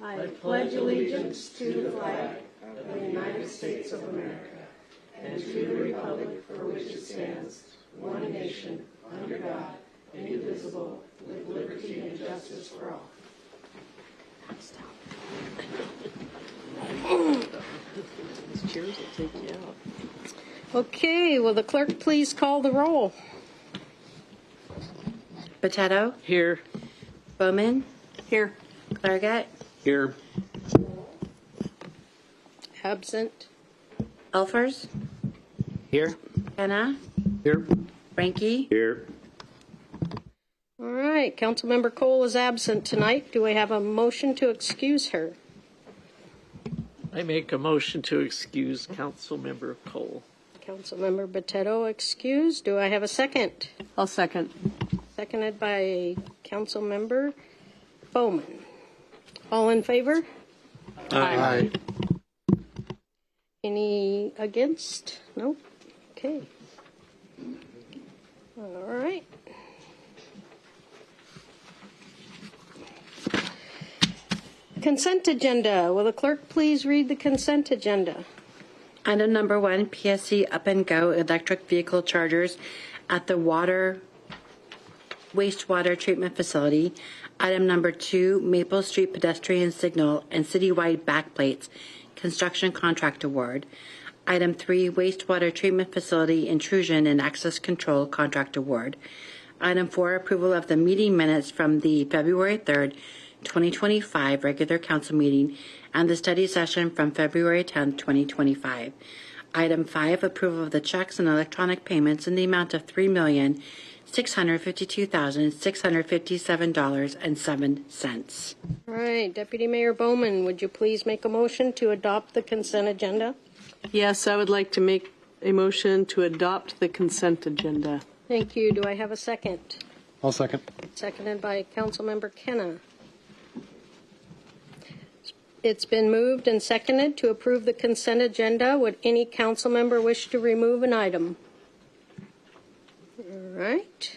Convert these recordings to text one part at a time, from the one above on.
I pledge allegiance to the flag of the United States of America and to the republic for which it stands, one nation, under God, indivisible, with liberty and justice for all. These chairs will take you out. Okay, will the clerk please call the roll? Potato, Here. Bowman, Here. Clairgett, Here. Absent. Elfers, Here. Kenna, Here. Frankie, Here. All right, Councilmember Cole is absent tonight. Do we have a motion to excuse her? I make a motion to excuse Councilmember Cole. Councilmember Botetto excused. Do I have a second? I'll second. Seconded by Councilmember Bowman. All in favor? Aye. Any against? Nope. Okay. All right. Consent agenda. Will the clerk please read the consent agenda? Item number 1, PSC Up and Go electric vehicle chargers at the wastewater treatment facility. Item number 2, Maple Street pedestrian signal and citywide backplates construction contract award. Item 3, wastewater treatment facility intrusion and access control contract award. Item 4, approval of the meeting minutes from the February 3rd, 2025 regular council meeting and the study session from February 10th, 2025. Item 5, approval of the checks and electronic payments in the amount of $3,652,657.07. All right, Deputy Mayor Bowman, would you please make a motion to adopt the consent agenda? Yes, I would like to make a motion to adopt the consent agenda. Thank you. Do I have a second? I'll second. Seconded by Councilmember Kenna. It's been moved and seconded to approve the consent agenda. Would any council member wish to remove an item? All right.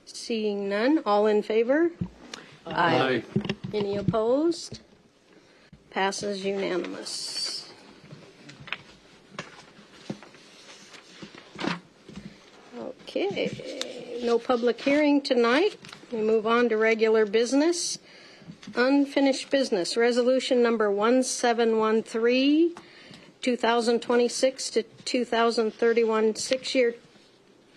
Seeing none, all in favor? Aye. Any opposed? Passes unanimous. Okay, no public hearing tonight. We move on to regular business. Unfinished business, resolution number 1713, 2026 to 2031 6-year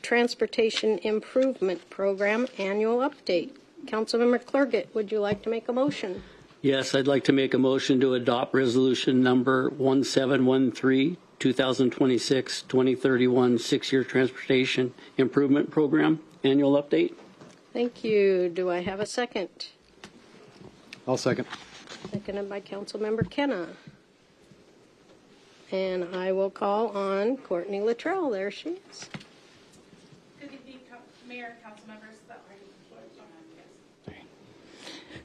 transportation improvement program annual update. Councilmember Clairgett, would you like to make a motion? Yes, I'd like to make a motion to adopt resolution number 1713, 2026-2031 6-year transportation improvement program annual update. Thank you. Do I have a second? I'll second. Seconded by Councilmember Kenna. And I will call on Courtney Luttrell. There she is. Good evening, Mayor and council members.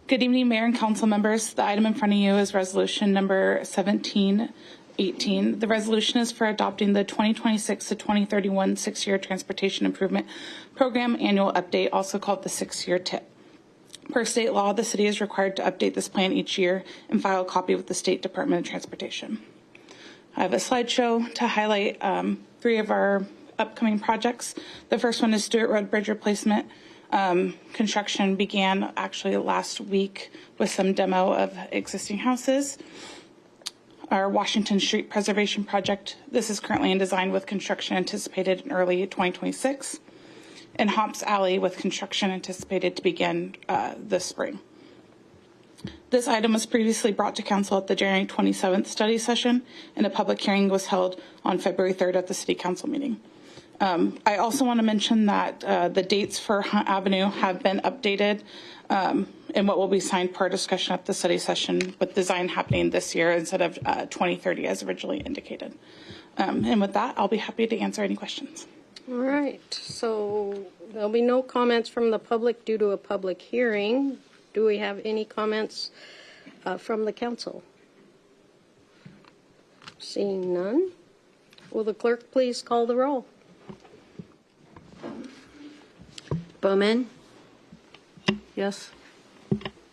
Good evening, Mayor and council members. The item in front of you is resolution number 1718. The resolution is for adopting the 2026 to 2031 6-year transportation improvement program annual update, also called the 6-year TIP. Per state law, the city is required to update this plan each year and file a copy with the State Department of Transportation. I have a slideshow to highlight 3 of our upcoming projects. The first one is Stewart Road Bridge replacement. Construction began actually last week with some demo of existing houses. Our Washington Street Preservation Project, this is currently in design with construction anticipated in early 2026. And Hops Alley with construction anticipated to begin this spring. This item was previously brought to council at the January 27th study session, and a public hearing was held on February 3rd at the city council meeting. I also want to mention that the dates for Hunt Avenue have been updated in what will be signed per discussion at the study session, with design happening this year instead of 2030 as originally indicated. And with that, I'll be happy to answer any questions. All right, so there'll be no comments from the public due to a public hearing. Do we have any comments from the council? Seeing none, will the clerk please call the roll? Bowman, Yes.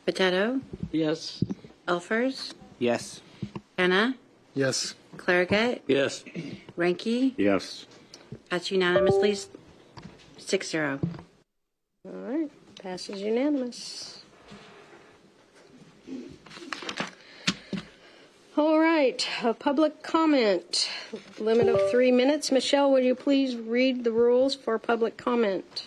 Potato, Yes. Elfers, Yes. Hannah, Yes. Clairgett, Yes. Ranky. Yes. Passed unanimously, 6-0. All right, passes unanimous. All right, public comment. Limit of 3 minutes. Michelle, will you please read the rules for public comment?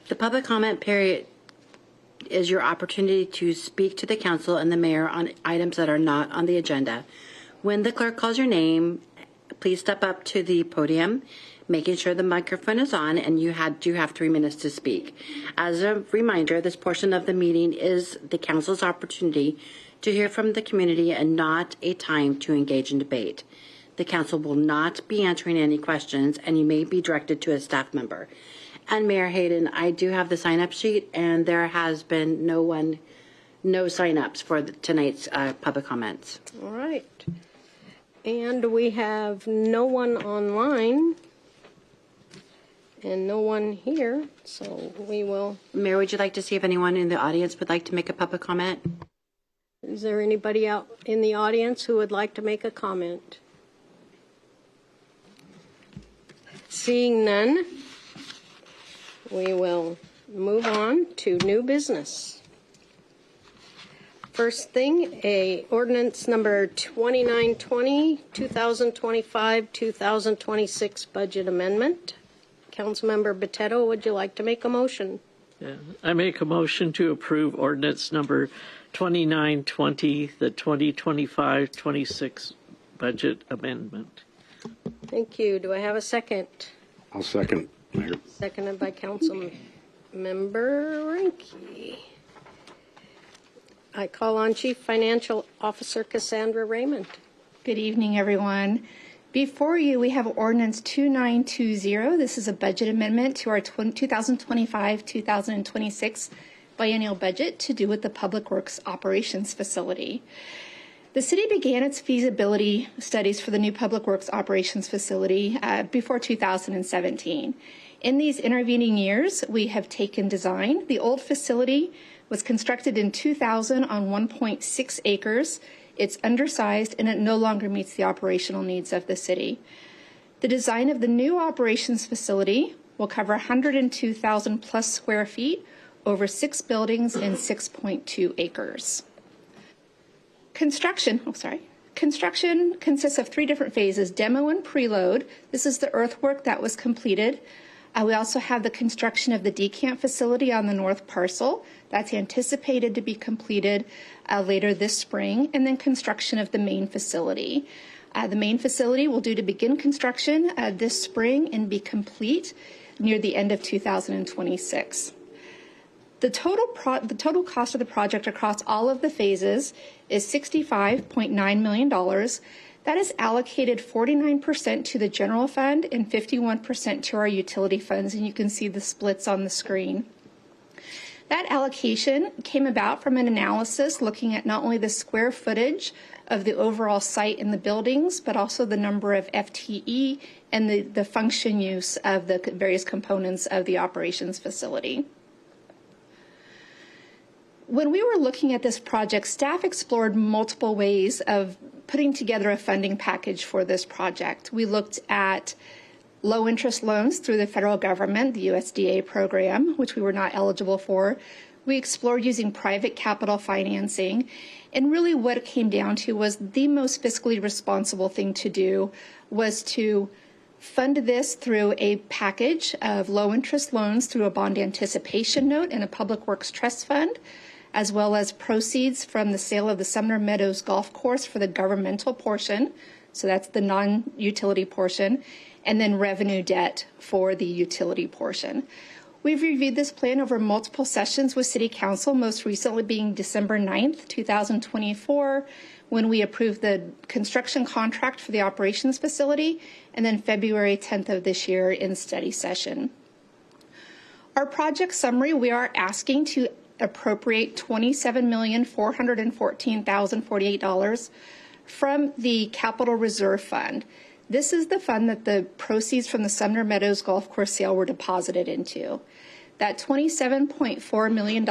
The public comment period is your opportunity to speak to the council and the mayor on items that are not on the agenda. When the clerk calls your name, please step up to the podium, making sure the microphone is on, and you do have 3 minutes to speak. As a reminder, this portion of the meeting is the council's opportunity to hear from the community and not a time to engage in debate. The council will not be answering any questions, and you may be directed to a staff member. And Mayor Hayden, I do have the sign-up sheet, and there has been no sign-ups for tonight's public comments. All right. And we have no one online and no one here, so we will. Mayor, would you like to see if anyone in the audience would like to make a public comment? Is there anybody out in the audience who would like to make a comment? Seeing none, we will move on to new business. First thing, ordinance number 2920, 2025-2026 budget amendment. Councilmember Botetto, would you like to make a motion? Yeah. I make a motion to approve ordinance number 2920, the 2025-26 budget amendment. Thank you. Do I have a second? I'll second, Mayor. Seconded by Councilmember Ranky. I call on Chief Financial Officer Cassandra Raymond. Good evening, everyone. Before you, we have Ordinance 2920. This is a budget amendment to our 2025-2026 biennial budget to do with the Public Works Operations Facility. The city began its feasibility studies for the new Public Works Operations Facility before 2017. In these intervening years, we have taken design. The old facility was constructed in 2000 on 1.6 acres. It's undersized and it no longer meets the operational needs of the city. The design of the new operations facility will cover 102,000 plus square feet over 6 buildings and 6.2 acres. Construction consists of 3 different phases: demo and preload. This is the earthwork that was completed. We also have the construction of the decant facility on the north parcel. That's anticipated to be completed later this spring, and then construction of the main facility. The main facility will due to begin construction this spring and be complete near the end of 2026. The total cost of the project across all of the phases is $65.9 million. That is allocated 49% to the general fund and 51% to our utility funds, and you can see the splits on the screen. That allocation came about from an analysis looking at not only the square footage of the overall site and the buildings, but also the number of FTE and the function use of the various components of the operations facility. When we were looking at this project, staff explored multiple ways of putting together a funding package for this project. We looked at low interest loans through the federal government, the USDA program, which we were not eligible for. We explored using private capital financing, and really what it came down to was the most fiscally responsible thing to do was to fund this through a package of low interest loans through a bond anticipation note and a Public Works Trust Fund, as well as proceeds from the sale of the Sumner Meadows Golf Course for the governmental portion, so that's the non-utility portion, and then revenue debt for the utility portion. We've reviewed this plan over multiple sessions with City Council, most recently being December 9th, 2024, when we approved the construction contract for the operations facility, and then February 10th of this year in study session. Our project summary, we are asking to appropriate $27,414,048 from the Capital Reserve Fund. This is the fund that the proceeds from the Sumner Meadows Golf Course sale were deposited into. That $27.4 million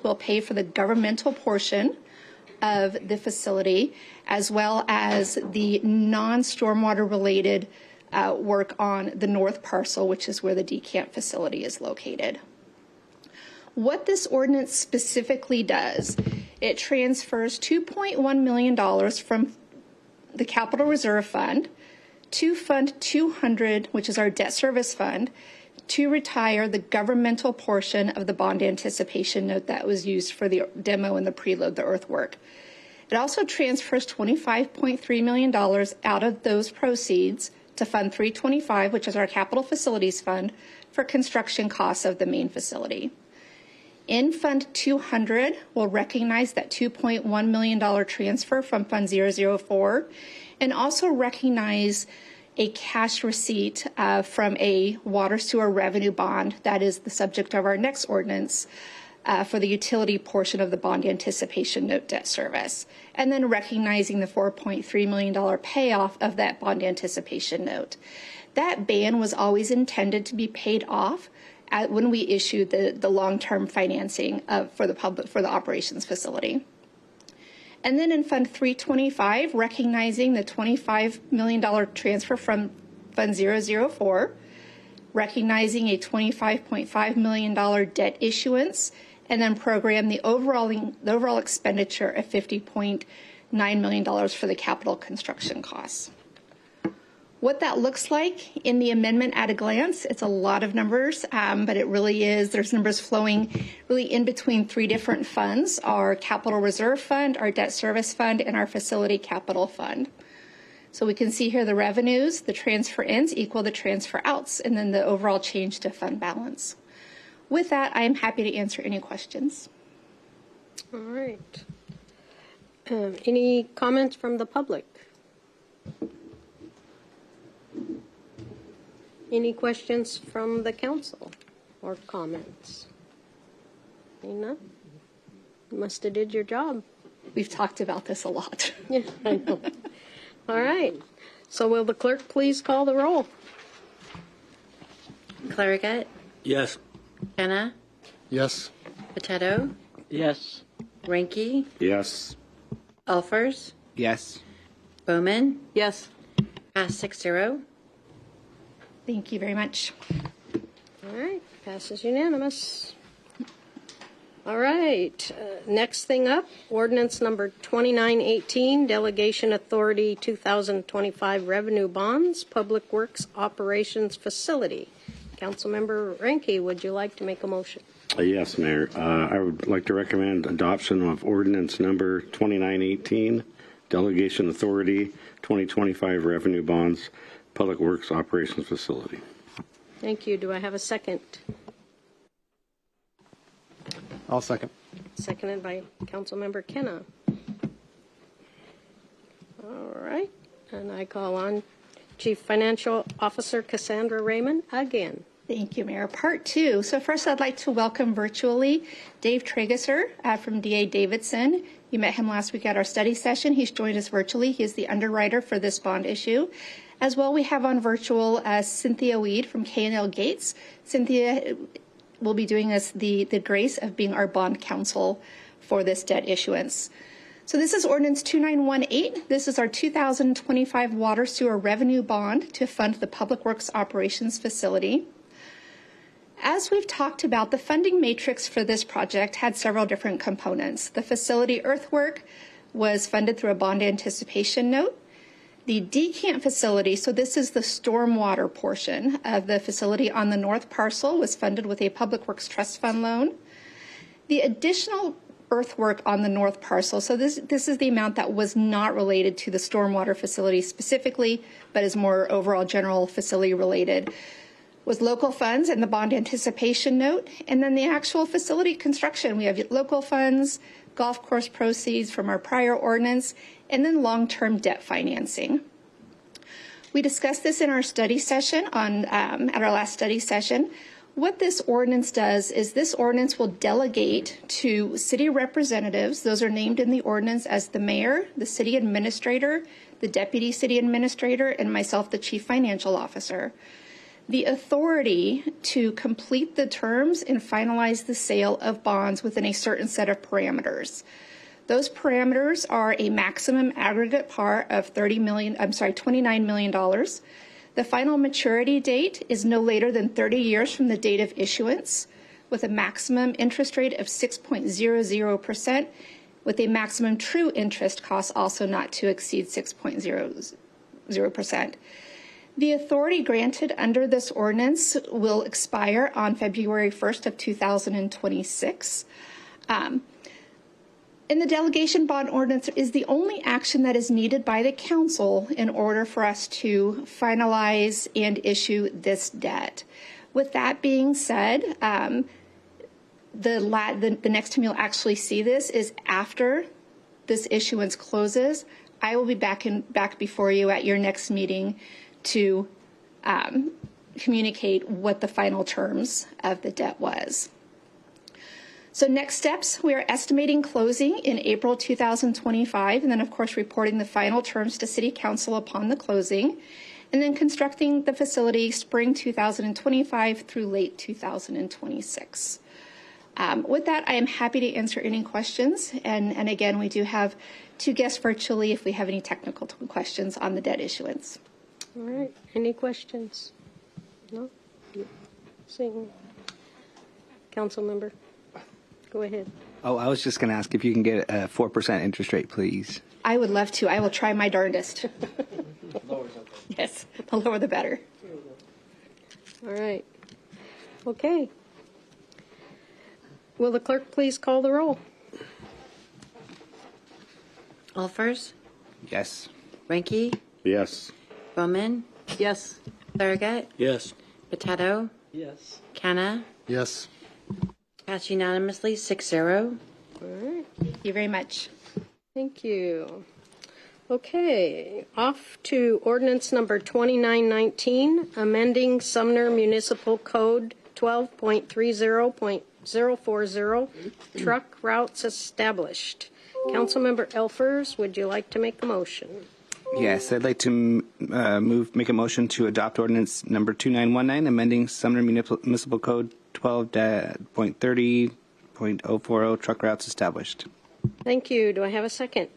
will pay for the governmental portion of the facility, as well as the non-stormwater related work on the north parcel, which is where the decant facility is located. What this ordinance specifically does, it transfers $2.1 million from the Capital Reserve Fund to Fund 200, which is our debt service fund, to retire the governmental portion of the bond anticipation note that was used for the demo and the preload, the earthwork. It also transfers $25.3 million out of those proceeds to Fund 325, which is our capital facilities fund, for construction costs of the main facility. In Fund 200, we'll recognize that $2.1 million transfer from Fund 004 and also recognize a cash receipt from a water sewer revenue bond that is the subject of our next ordinance for the utility portion of the bond anticipation note debt service, and then recognizing the $4.3 million payoff of that bond anticipation note. That ban was always intended to be paid off when we issued the long-term financing for the operations facility. And then in Fund 325, recognizing the $25 million transfer from Fund 004, recognizing a $25.5 million debt issuance, and then program the overall expenditure of $50.9 million for the capital construction costs. What that looks like in the amendment at a glance, it's a lot of numbers, but it really is, there's numbers flowing really in between three different funds, our capital reserve fund, our debt service fund, and our facility capital fund. So we can see here the revenues, the transfer ins equal the transfer outs, and then the overall change to fund balance. With that, I am happy to answer any questions. All right. Any comments from the public? Any questions from the council or comments? Nina, you must have did your job. We've talked about this a lot. Yeah, I know. All right. So will the clerk please call the roll? Clarigat, Yes. Kenna, Yes. Potato, Yes. Ranky, Yes. Elfers, Yes. Bowman, Yes. pass 6-0. Thank you very much. All right, passes unanimous. All right, next thing up, ordinance number 2918, Delegation Authority 2025 Revenue Bonds, Public Works Operations Facility. Councilmember Ranky, would you like to make a motion? Yes, Mayor. I would like to recommend adoption of ordinance number 2918, Delegation Authority 2025 Revenue Bonds, Public Works Operations Facility. Thank you. Do I have a second? I'll second. Seconded by Councilmember Kenna. All right, and I call on Chief Financial Officer Cassandra Raymond again. Thank you, Mayor. Part two. So first, I'd like to welcome virtually Dave Tragesser from DA Davidson. You met him last week at our study session. He's joined us virtually. He is the underwriter for this bond issue. As well, we have on virtual Cynthia Weed from K&L Gates. Cynthia will be doing us the grace of being our bond counsel for this debt issuance. So this is Ordinance 2918. This is our 2025 water sewer revenue bond to fund the Public Works Operations Facility. As we've talked about, the funding matrix for this project had several different components. The facility earthwork was funded through a bond anticipation note. The decant facility, so this is the stormwater portion of the facility on the north parcel, was funded with a Public Works Trust Fund loan. The additional earthwork on the north parcel, so this is the amount that was not related to the stormwater facility specifically, but is more overall general facility related, was local funds and the bond anticipation note, and then the actual facility construction. We have local funds, golf course proceeds from our prior ordinance, and then long-term debt financing. We discussed this in our study session at our last study session. What this ordinance does is this ordinance will delegate to city representatives, those are named in the ordinance as the mayor, the city administrator, the deputy city administrator, and myself, the chief financial officer. the authority to complete the terms and finalize the sale of bonds within a certain set of parameters. Those parameters are a maximum aggregate par of $29 million. The final maturity date is no later than 30 years from the date of issuance, with a maximum interest rate of 6.00%, with a maximum true interest cost also not to exceed 6.00%. The authority granted under this ordinance will expire on February 1st of 2026. And the delegation bond ordinance is the only action that is needed by the council in order for us to finalize and issue this debt. With that being said, the next time you'll actually see this is after this issuance closes. I will be back before you at your next meeting to communicate what the final terms of the debt was. So next steps, we are estimating closing in April 2025, and then of course reporting the final terms to City Council upon the closing, and then constructing the facility spring 2025 through late 2026. With that, I am happy to answer any questions, and again, we do have 2 guests virtually if we have any technical questions on the debt issuance. All right. Any questions? No? Seeing. Council member, go ahead. Oh, I was just going to ask if you can get a 4% interest rate, please. I would love to. I will try my darndest. Yes, the lower the better. All right. Okay. Will the clerk please call the roll? Alfers, Yes. Ranky, Yes. Bowman, Yes. Thurgett, Yes. Potato, Yes. Canna. Yes. Passed unanimously, 6-0. All right. Thank you very much. Thank you. Okay, off to ordinance number 2919, amending Sumner Municipal Code 12.30.040, truck routes established. Councilmember Elfers, would you like to make a motion? Yes, I'd like to make a motion to adopt ordinance number 2919, amending Sumner Municipal Code 12.30.040, truck routes established. Thank you. Do I have a second?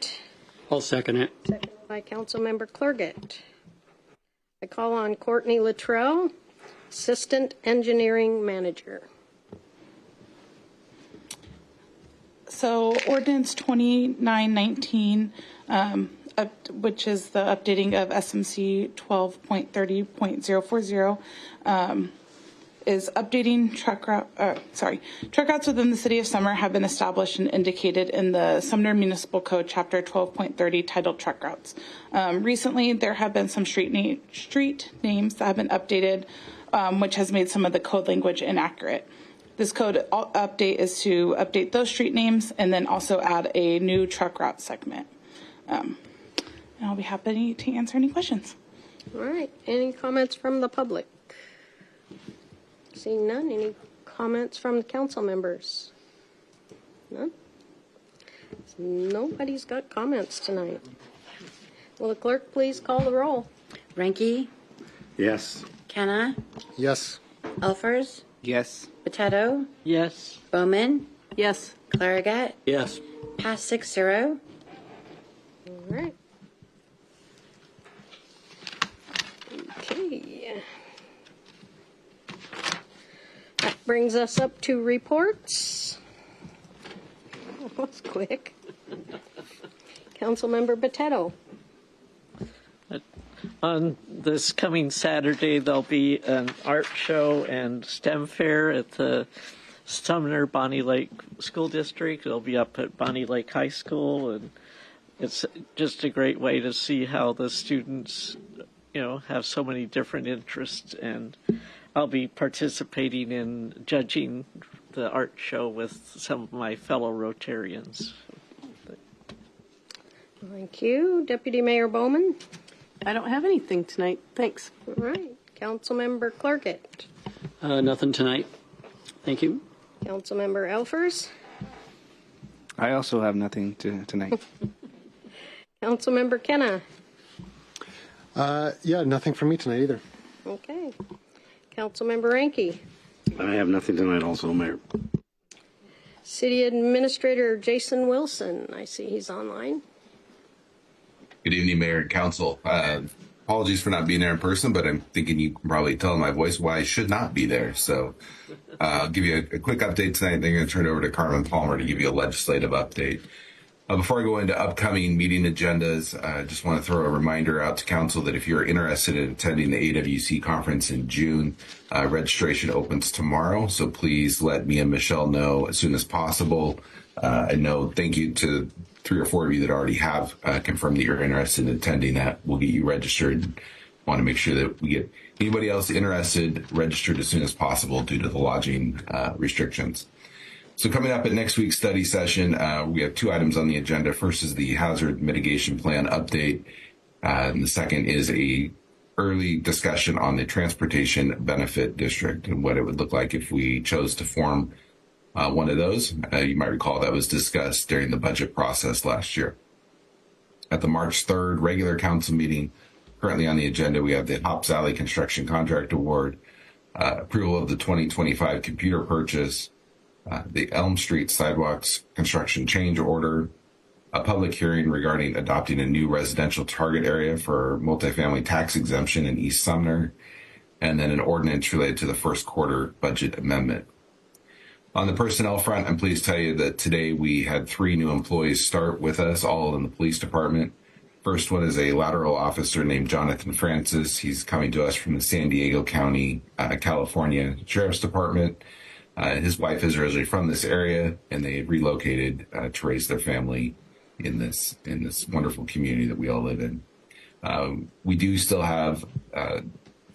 I'll second it. Second by Councilmember Clergett. I call on Courtney Luttrell, Assistant Engineering Manager. So ordinance 2919, which is the updating of SMC 12.30.040, is updating truck routes within the city of Sumner have been established and indicated in the Sumner Municipal Code Chapter 12.30 titled Truck Routes. Recently, there have been some street names that have been updated, which has made some of the code language inaccurate. This code update is to update those street names and then also add a new truck route segment. And I'll be happy to answer any questions. All right. Any comments from the public? Seeing none, any comments from the council members? None? Nobody's got comments tonight. Will the clerk please call the roll? Ranky, Yes. Canna, Yes. Alfers, Yes. Potato, Yes. Bowman, Yes. Clarigat, Yes. passed 6-0. All right. Okay. That brings us up to reports. That was quick. Councilmember Potato. On this coming Saturday, there'll be an art show and STEM fair at the Sumner Bonnie Lake School District. It'll be up at Bonnie Lake High School, and it's just a great way to see how the students, have so many different interests. And I'll be participating in judging the art show with some of my fellow Rotarians. Thank you. Deputy Mayor Bowman. I don't have anything tonight. Thanks. All right. Councilmember Clergett. Nothing tonight. Thank you. Councilmember Elfers. I also have nothing tonight. Councilmember Kenna. Yeah, nothing for me tonight either. Okay. Councilmember Ranky. I have nothing tonight also, Mayor. City Administrator Jason Wilson. I see he's online. Good evening, Mayor and Council. Apologies for not being there in person, but I'm thinking you can probably tell in my voice why I should not be there. So I'll give you a quick update tonight. Then I'm going to turn it over to Carmen Palmer to give you a legislative update. Before I go into upcoming meeting agendas, I just want to throw a reminder out to Council that if you're interested in attending the AWC conference in June, registration opens tomorrow. So please let me and Michelle know as soon as possible. I know, thank you to 3 or 4 of you that already have confirmed that you're interested in attending that. We'll get you registered. Want to make sure that we get anybody else interested registered as soon as possible due to the lodging restrictions. So coming up at next week's study session, we have 2 items on the agenda. First is the hazard mitigation plan update. And the second is a early discussion on the transportation benefit district and what it would look like if we chose to form one of those. You might recall that was discussed during the budget process last year. At the March 3rd regular council meeting, currently on the agenda, we have the Hops Alley Construction Contract Award, approval of the 2025 computer purchase, the Elm Street Sidewalks Construction Change Order, a public hearing regarding adopting a new residential target area for multifamily tax exemption in East Sumner, and then an ordinance related to the first quarter budget amendment. On the personnel front, I'm pleased to tell you that today we had 3 new employees start with us, all in the police department. First one is a lateral officer named Jonathan Francis. He's coming to us from the San Diego County, California Sheriff's Department. His wife is originally from this area, and they relocated to raise their family in this wonderful community that we all live in. We do still have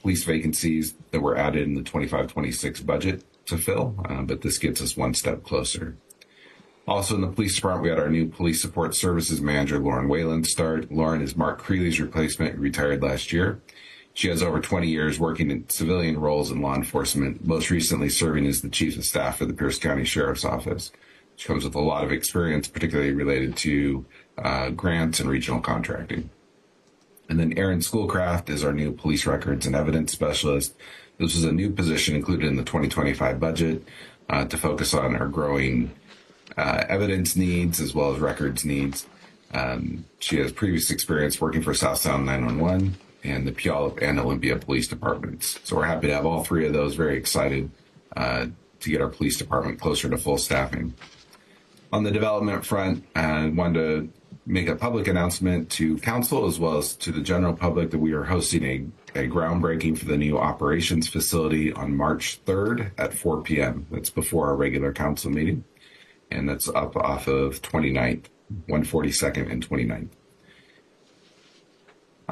police vacancies that were added in the 25-26 budget to fill, but this gets us one step closer. Also in the police department, we had our new police support services manager, Lauren Whalen, start. Lauren is Mark Creeley's replacement, who retired last year. She has over 20 years working in civilian roles in law enforcement, most recently serving as the chief of staff for the Pierce County Sheriff's Office. She comes with a lot of experience, particularly related to grants and regional contracting. And then Aaron Schoolcraft is our new police records and evidence specialist. This is a new position included in the 2025 budget to focus on our growing evidence needs as well as records needs. She has previous experience working for South Sound 911 and the Puyallup and Olympia police departments. So we're happy to have all 3 of those, very excited to get our police department closer to full staffing. On the development front, I wanted to make a public announcement to council as well as to the general public that we are hosting a groundbreaking for the new operations facility on March 3rd at 4 p.m. That's before our regular council meeting, and that's up off of 29th, 142nd and 29th.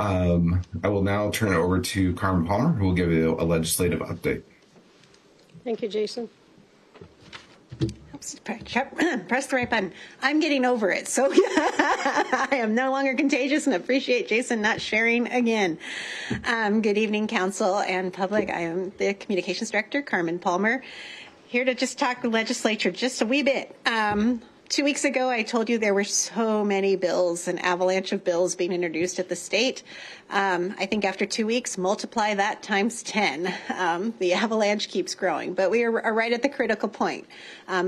I will now turn it over to Carmen Palmer, who will give you a legislative update. Thank you, Jason. Press the right button. I'm getting over it. So I am no longer contagious and appreciate Jason not sharing again. Good evening, council and public. I am the communications director, Carmen Palmer, here to just talk the legislature just a wee bit. 2 weeks ago, I told you there were so many bills, an avalanche of bills being introduced at the state. I think after 2 weeks, multiply that times 10. The avalanche keeps growing, but we are right at the critical point.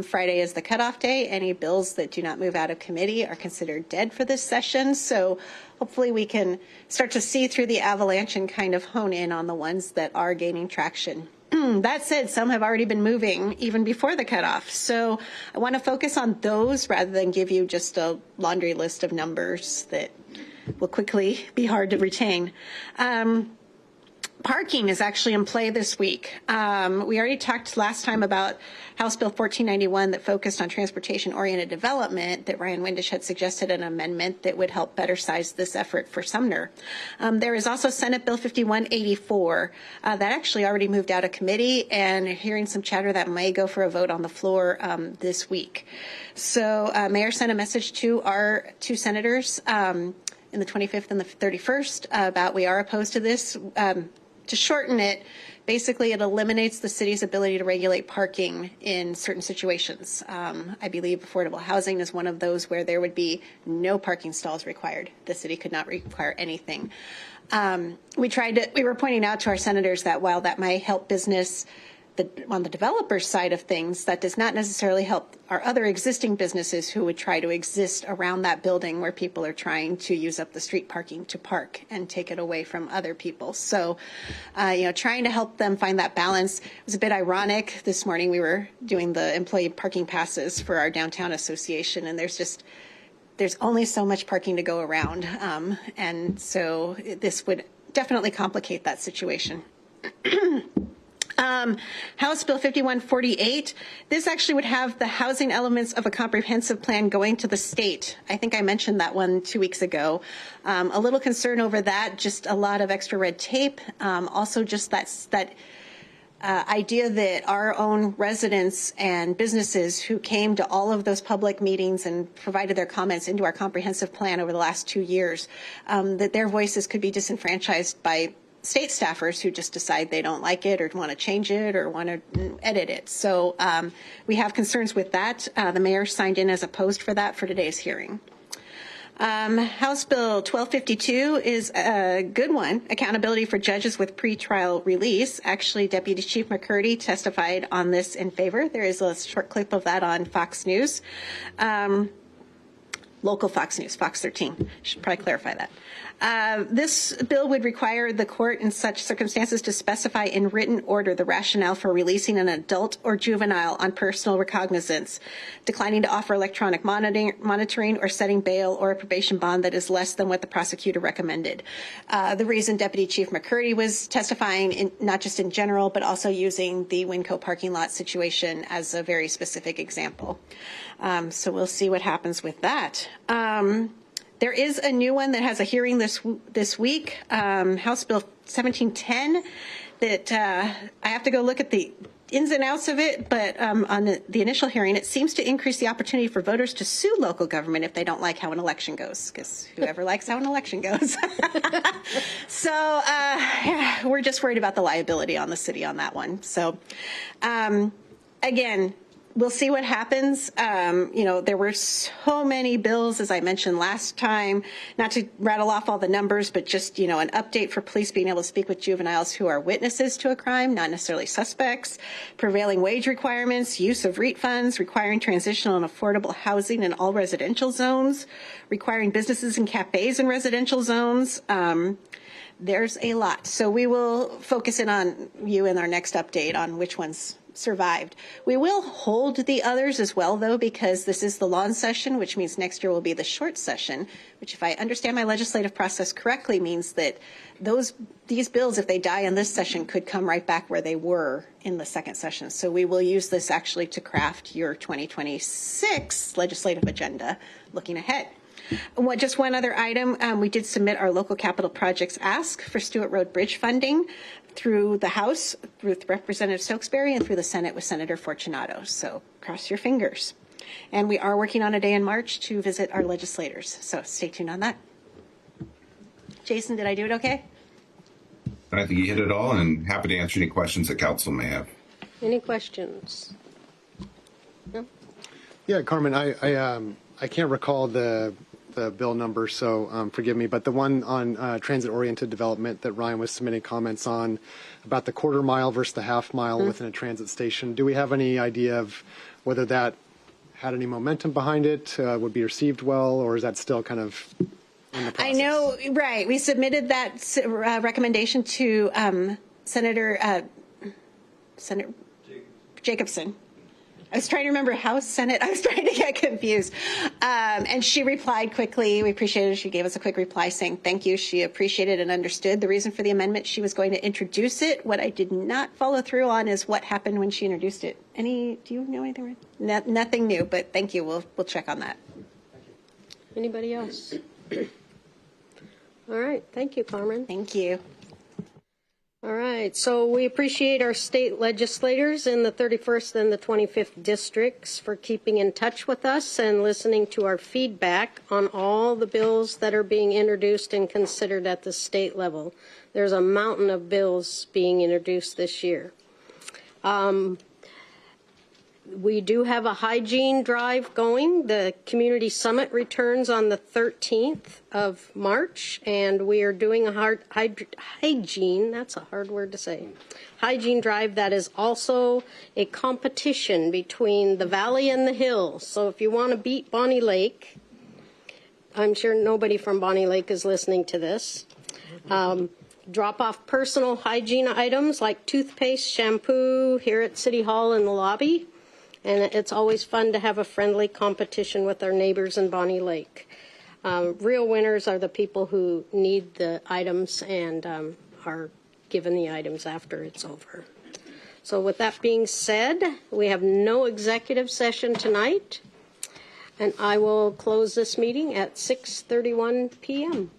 Friday is the cutoff day. Any bills that do not move out of committee are considered dead for this session. So hopefully we can start to see through the avalanche and kind of hone in on the ones that are gaining traction. That said, some have already been moving even before the cutoff. So I want to focus on those rather than give you just a laundry list of numbers that will quickly be hard to retain. Parking is actually in play this week. We already talked last time about House Bill 1491 that focused on transportation-oriented development, that Ryan Windisch had suggested an amendment that would help better size this effort for Sumner. There is also Senate Bill 5184 that actually already moved out of committee, and hearing some chatter that may go for a vote on the floor this week. So Mayor sent a message to our 2 senators in the 25th and the 31st about we are opposed to this. To shorten it, Basically, it eliminates the city's ability to regulate parking in certain situations. I believe affordable housing is one of those where there would be no parking stalls required. The city could not require anything. We were pointing out to our senators that while that might help business on the developer side of things, that does not necessarily help our other existing businesses who would try to exist around that building where people are trying to use up the street parking to park and take it away from other people. So, trying to help them find that balance. It was a bit ironic. This morning we were doing the employee parking passes for our downtown association, and there's only so much parking to go around. And so this would definitely complicate that situation. House Bill 5148, this actually would have the housing elements of a comprehensive plan going to the state. I think I mentioned that one 2 weeks ago. A little concern over that, just a lot of extra red tape. Also just that idea that our own residents and businesses who came to all of those public meetings and provided their comments into our comprehensive plan over the last 2 years, that their voices could be disenfranchised by state staffers who just decide they don't like it or want to change it or want to edit it. So we have concerns with that. The mayor signed in as opposed for that for today's hearing. House Bill 1252 is a good one, accountability for judges with pretrial release. Actually, Deputy Chief McCurdy testified on this in favor. There is a short clip of that on Fox News. Local Fox News, Fox 13. Should probably clarify that. This bill would require the court in such circumstances to specify in written order the rationale for releasing an adult or juvenile on personal recognizance, declining to offer electronic monitoring, or setting bail or a probation bond that is less than what the prosecutor recommended. The reason Deputy Chief McCurdy was testifying, not just in general, but also using the Winco parking lot situation as a very specific example. So we'll see what happens with that. There is a new one that has a hearing this week, House Bill 1710, that I have to go look at the ins and outs of it, but on the initial hearing, it seems to increase the opportunity for voters to sue local government if they don't like how an election goes, because whoever likes how an election goes. So we're just worried about the liability on the city on that one. So again, we'll see what happens. There were so many bills, as I mentioned last time, not to rattle off all the numbers, but just, an update for police being able to speak with juveniles who are witnesses to a crime, not necessarily suspects, prevailing wage requirements, use of REIT funds, requiring transitional and affordable housing in all residential zones, requiring businesses and cafes in residential zones. There's a lot. So we will focus in on you in our next update on which ones survived. We will hold the others as well, though, because this is the long session, which means next year will be the short session, which, if I understand my legislative process correctly, means that these bills, if they die in this session, could come right back where they were in the second session. So we will use this actually to craft your 2026 legislative agenda looking ahead. Just one other item, we did submit our local capital projects ask for Stewart Road Bridge funding through the House with Representative Stokesbury and through the Senate with Senator Fortunato. So cross your fingers. And we are working on a day in March to visit our legislators. So stay tuned on that. Jason, did I do it okay? I think you hit it all, and happy to answer any questions that council may have. Any questions? No? Yeah, Carmen, I can't recall the bill number, so forgive me, but the one on transit-oriented development that Ryan was submitting comments on about the quarter mile versus the half mile within a transit station. Do we have any idea of whether that had any momentum behind it, would be received well, or is that still kind of in the process? I know, right. We submitted that recommendation to Senator Jacobson. I was trying to remember House, Senate. I was trying to get confused. And she replied quickly. We appreciated it. She gave us a quick reply saying thank you. She appreciated and understood the reason for the amendment. She was going to introduce it. What I did not follow through on is what happened when she introduced it. Do you know anything? Nothing new, but thank you. We'll check on that. Anybody else? All right. Thank you, Carmen. Thank you. All right, so we appreciate our state legislators in the 31st and the 25th districts for keeping in touch with us and listening to our feedback on all the bills that are being introduced and considered at the state level. There's a mountain of bills being introduced this year. We do have a hygiene drive going. The community summit returns on the 13th of March, and we are doing a hygiene, that's a hard word to say, hygiene drive that is also a competition between the valley and the hills. So if you want to beat Bonnie Lake, I'm sure nobody from Bonnie Lake is listening to this. Drop off personal hygiene items like toothpaste, shampoo here at City Hall in the lobby. And it's always fun to have a friendly competition with our neighbors in Bonnie Lake. Real winners are the people who need the items and are given the items after it's over. So with that being said, we have no executive session tonight. And I will close this meeting at 6:31 p.m.